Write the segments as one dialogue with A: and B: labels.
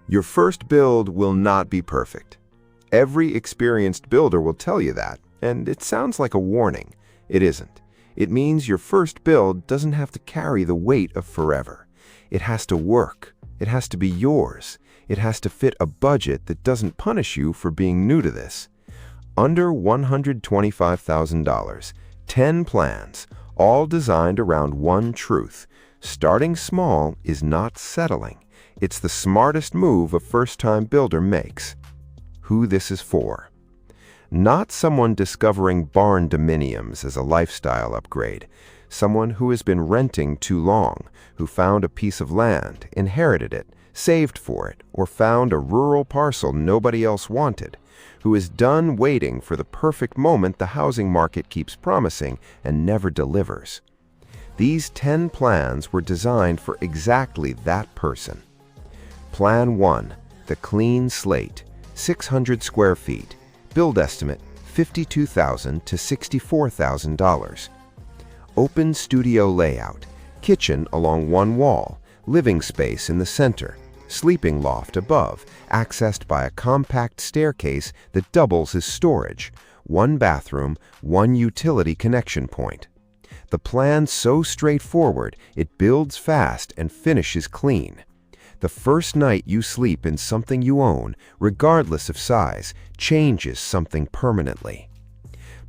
A: Your first build will not be perfect. Every experienced builder will tell you that, and it sounds like a warning. It isn't. It means your first build doesn't have to carry the weight of forever. It has to work. It has to be yours. It has to fit a budget that doesn't punish you for being new to this. Under $125,000, 10 plans, all designed around one truth. Starting small is not settling. It's the smartest move a first-time builder makes. Who this is for. Not someone discovering Barndominiums as a lifestyle upgrade. Someone who has been renting too long, who found a piece of land, inherited it, saved for it, or found a rural parcel nobody else wanted, who is done waiting for the perfect moment the housing market keeps promising and never delivers. These 10 plans were designed for exactly that person. Plan 1, the clean slate, 600 square feet, build estimate $52,000 to $64,000. Open studio layout, kitchen along one wall, living space in the center, sleeping loft above, accessed by a compact staircase that doubles as storage, one bathroom, one utility connection point. The plan's so straightforward, it builds fast and finishes clean. The first night you sleep in something you own, regardless of size, changes something permanently.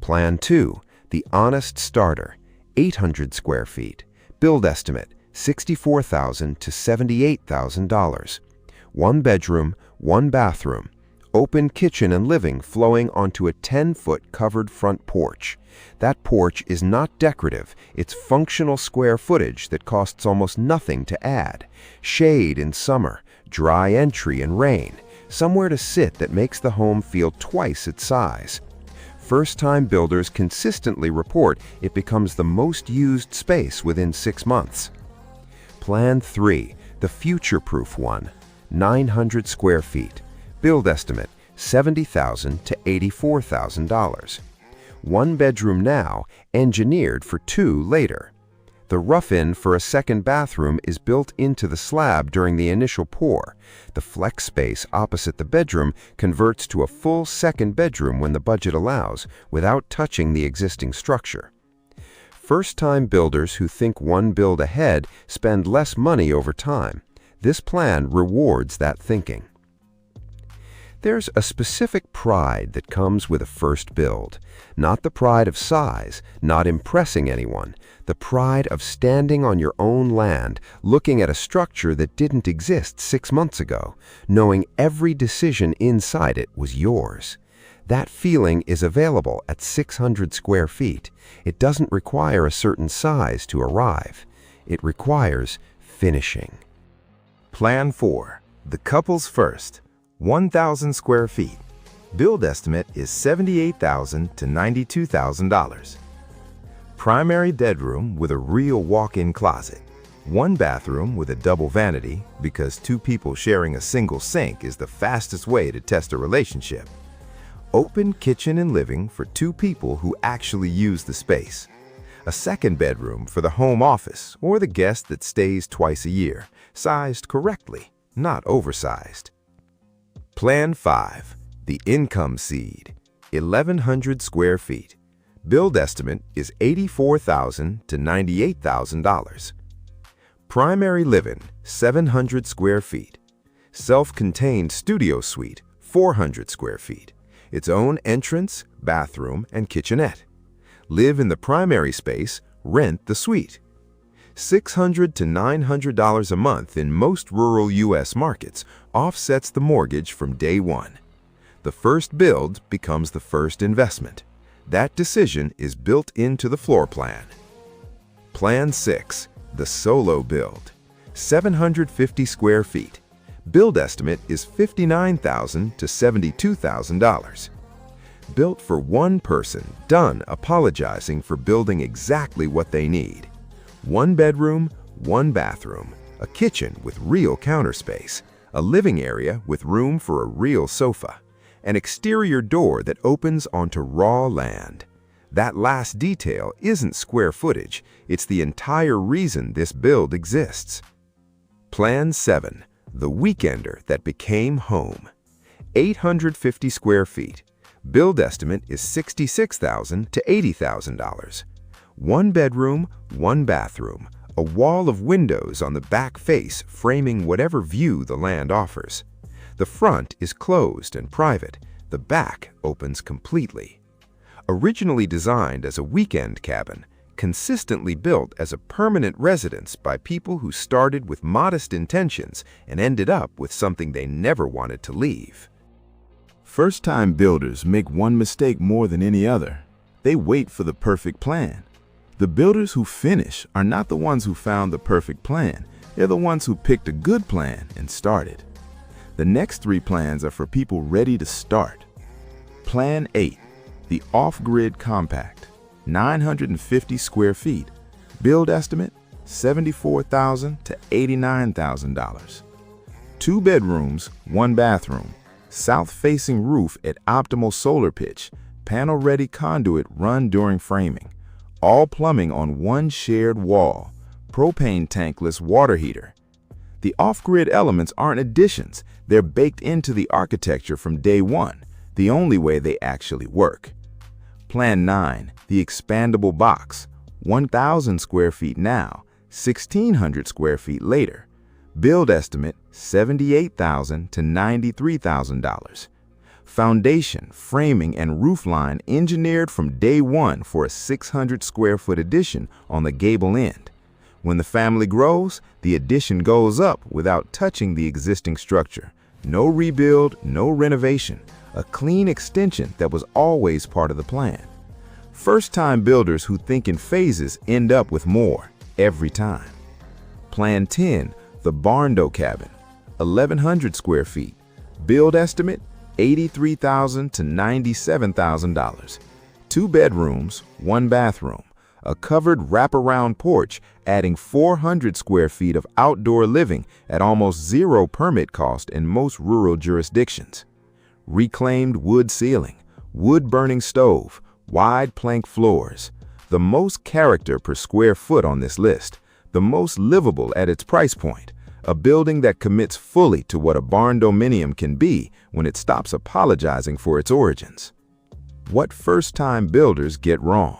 A: Plan 2, the honest starter, 800 square feet, build estimate $64,000 to $78,000. One bedroom, one bathroom, open kitchen and living flowing onto a 10-foot covered front porch. That porch is not decorative, it's functional square footage that costs almost nothing to add. Shade in summer, dry entry in rain, somewhere to sit that makes the home feel twice its size. First-time builders consistently report it becomes the most used space within 6 months. Plan 3, the future-proof one, 900 square feet, build estimate $70,000 to $84,000. One bedroom now, engineered for 2 later. The rough-in for a second bathroom is built into the slab during the initial pour. The flex space opposite the bedroom converts to a full second bedroom when the budget allows, without touching the existing structure. First-time builders who think one build ahead spend less money over time. This plan rewards that thinking. There's a specific pride that comes with a first build. Not the pride of size, not impressing anyone. The pride of standing on your own land, looking at a structure that didn't exist 6 months ago, knowing every decision inside it was yours. That feeling is available at 600 square feet. It doesn't require a certain size to arrive. It requires finishing.
B: Plan 4, the couple's first, 1,000 square feet. Build estimate is $78,000 to $92,000. Primary bedroom with a real walk-in closet. One bathroom with a double vanity, because 2 people sharing a single sink is the fastest way to test a relationship. Open kitchen and living for 2 people who actually use the space. A second bedroom for the home office or the guest that stays twice a year, sized correctly, not oversized. Plan 5, the income seed, 1,100 square feet. Build estimate is $84,000 to $98,000. Primary living, 700 square feet. Self-contained studio suite, 400 square feet. Its own entrance, bathroom, and kitchenette. Live in the primary space, rent the suite. $600 to $900 a month in most rural U.S. markets offsets the mortgage from day one. The first build becomes the first investment. That decision is built into the floor plan. Plan 6, the solo build, 750 square feet. Build estimate is $59,000 to $72,000. Built for one person, done apologizing for building exactly what they need. One bedroom, one bathroom, a kitchen with real counter space, a living area with room for a real sofa, an exterior door that opens onto raw land. That last detail isn't square footage, it's the entire reason this build exists. Plan 7,
A: the weekender that became home. 850 square feet. Build estimate is $66,000 to $80,000. One bedroom, one bathroom, a wall of windows on the back face framing whatever view the land offers. The front is closed and private. The back opens completely. Originally designed as a weekend cabin, consistently built as a permanent residence by people who started with modest intentions and ended up with something they never wanted to leave.
B: First-time builders make one mistake more than any other. They wait for the perfect plan. The builders who finish are not the ones who found the perfect plan. They're the ones who picked a good plan and started. The next 3 plans are for people ready to start. Plan 8, the off-grid compact, 950 square feet. Build estimate, $74,000 to $89,000. 2 bedrooms, 1 bathroom, south-facing roof at optimal solar pitch, panel-ready conduit run during framing. All plumbing on one shared wall, propane tankless water heater. The off-grid elements aren't additions, they're baked into the architecture from day one, the only way they actually work. Plan 9, the expandable box, 1,000 square feet now, 1,600 square feet later. Build estimate, $78,000 to $93,000. Foundation, framing, and roofline engineered from day one for a 600 square foot addition on the gable end. When the family grows, the addition goes up without touching the existing structure. No rebuild, no renovation, a clean extension that was always part of the plan. First-time builders who think in phases end up with more every time. Plan 10, the Barndo cabin, 1,100 square feet. Build estimate, $83,000 to $97,000. 2 bedrooms, 1 bathroom, a covered wraparound porch adding 400 square feet of outdoor living at almost zero permit cost in most rural jurisdictions. Reclaimed wood ceiling, wood-burning stove, wide plank floors. The most character per square foot on this list, the most livable at its price point. A building that commits fully to what a Barndominium can be when it stops apologizing for its origins. What first-time builders get wrong?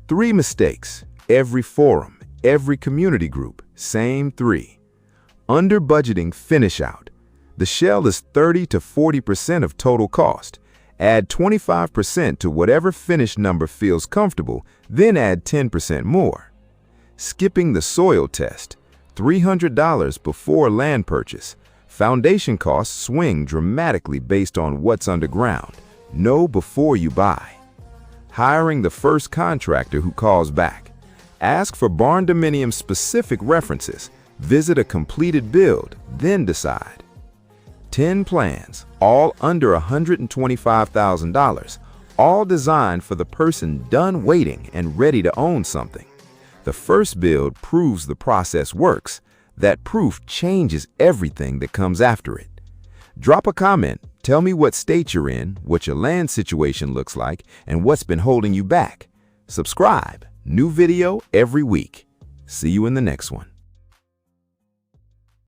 B: 3 mistakes, every forum, every community group, same 3. Under budgeting finish out. The shell is 30 to 40% of total cost. Add 25% to whatever finish number feels comfortable, then add 10% more. Skipping the soil test. $300 before land purchase. Foundation costs swing dramatically based on what's underground. Know before you buy. Hiring the first contractor who calls back. Ask for Barndominium specific references. Visit a completed build, then decide. 10 plans, all under $125,000, all designed for the person done waiting and ready to own something. The first build proves the process works. That proof changes everything that comes after it. Drop a comment, tell me what state you're in, what your land situation looks like, and what's been holding you back. Subscribe, new video every week. See you in the next one.